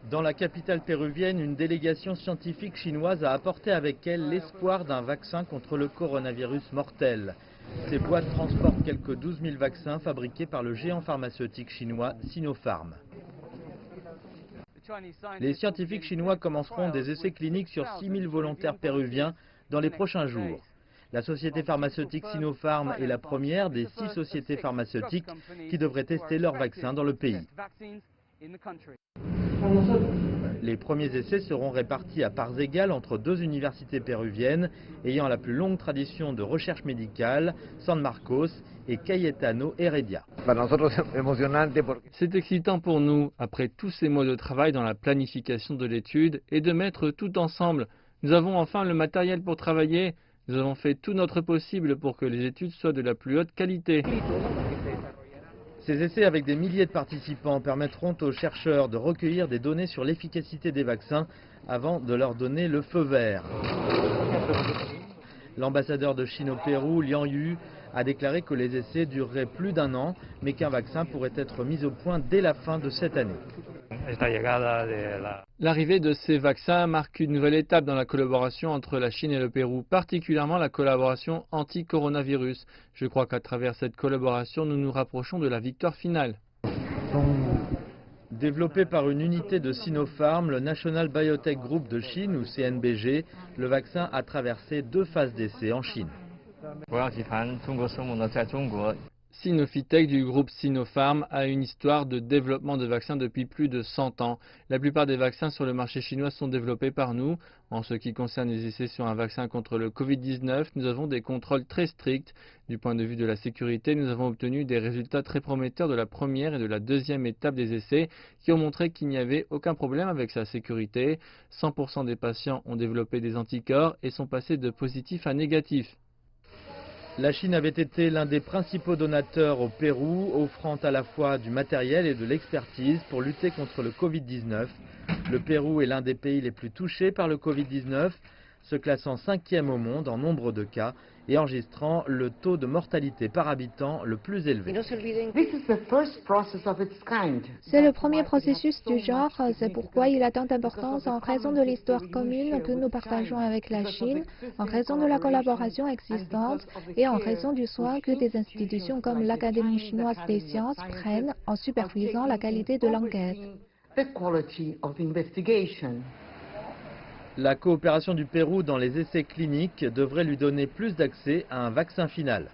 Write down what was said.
Dans la capitale péruvienne, une délégation scientifique chinoise a apporté avec elle l'espoir d'un vaccin contre le coronavirus mortel. Ces boîtes transportent quelques 12 000 vaccins fabriqués par le géant pharmaceutique chinois Sinopharm. Les scientifiques chinois commenceront des essais cliniques sur 6 000 volontaires péruviens dans les prochains jours. La société pharmaceutique Sinopharm est la première des 6 sociétés pharmaceutiques qui devraient tester leur vaccin dans le pays. Les premiers essais seront répartis à parts égales entre 2 universités péruviennes ayant la plus longue tradition de recherche médicale, San Marcos et Cayetano Heredia. C'est excitant pour nous, après tous ces mois de travail dans la planification de l'étude, et de mettre tout ensemble. Nous avons enfin le matériel pour travailler. Nous avons fait tout notre possible pour que les études soient de la plus haute qualité. Ces essais avec des milliers de participants permettront aux chercheurs de recueillir des données sur l'efficacité des vaccins avant de leur donner le feu vert. L'ambassadeur de Chine au Pérou, Liang Yu, a déclaré que les essais dureraient plus d'1 an, mais qu'un vaccin pourrait être mis au point dès la fin de cette année. L'arrivée de ces vaccins marque une nouvelle étape dans la collaboration entre la Chine et le Pérou, particulièrement la collaboration anti-coronavirus. Je crois qu'à travers cette collaboration, nous nous rapprochons de la victoire finale. Développé par une unité de Sinopharm, le National Biotech Group de Chine, ou CNBG, le vaccin a traversé 2 phases d'essai en Chine. Sinofitech du groupe Sinopharm a une histoire de développement de vaccins depuis plus de 100 ans. La plupart des vaccins sur le marché chinois sont développés par nous. En ce qui concerne les essais sur un vaccin contre le Covid-19, nous avons des contrôles très stricts. Du point de vue de la sécurité, nous avons obtenu des résultats très prometteurs de la première et de la deuxième étape des essais qui ont montré qu'il n'y avait aucun problème avec sa sécurité. 100% des patients ont développé des anticorps et sont passés de positif à négatif. La Chine avait été l'un des principaux donateurs au Pérou, offrant à la fois du matériel et de l'expertise pour lutter contre le Covid-19. Le Pérou est l'un des pays les plus touchés par le Covid-19, se classant 5e au monde en nombre de cas et enregistrant le taux de mortalité par habitant le plus élevé. C'est le premier processus du genre, c'est pourquoi il a tant d'importance en raison de l'histoire commune que nous partageons avec la Chine, en raison de la collaboration existante et en raison du soin que des institutions comme l'Académie chinoise des sciences prennent en supervisant la qualité de l'enquête. La coopération du Pérou dans les essais cliniques devrait lui donner plus d'accès à un vaccin final.